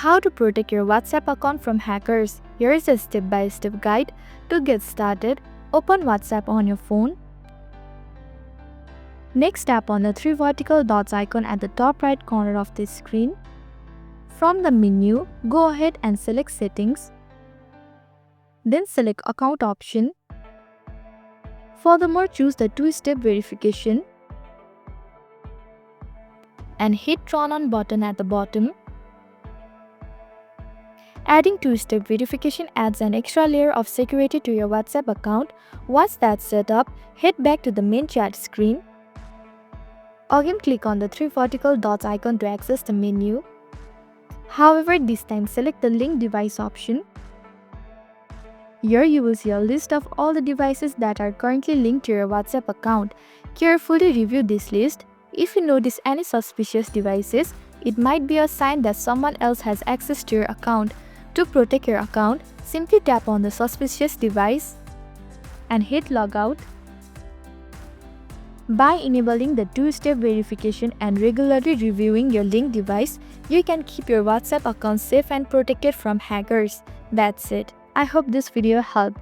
How to protect your WhatsApp account from hackers. Here is a step-by-step guide to get started. Open WhatsApp on your phone. Next, tap on the three vertical dots icon at the top right corner of the screen. From the menu, go ahead and select Settings. Then select Account option. Furthermore, choose the two-step verification and hit Turn On button at the bottom. Adding two-step verification adds an extra layer of security to your WhatsApp account. Once that's set up, head back to the main chat screen. Again, click on the three vertical dots icon to access the menu. However, this time select the Link Device option. Here you will see a list of all the devices that are currently linked to your WhatsApp account. Carefully review this list. If you notice any suspicious devices, it might be a sign that someone else has access to your account. To protect your account, simply tap on the suspicious device and hit Logout. By enabling the two-step verification and regularly reviewing your linked device, you can keep your WhatsApp account safe and protected from hackers. That's it. I hope this video helped.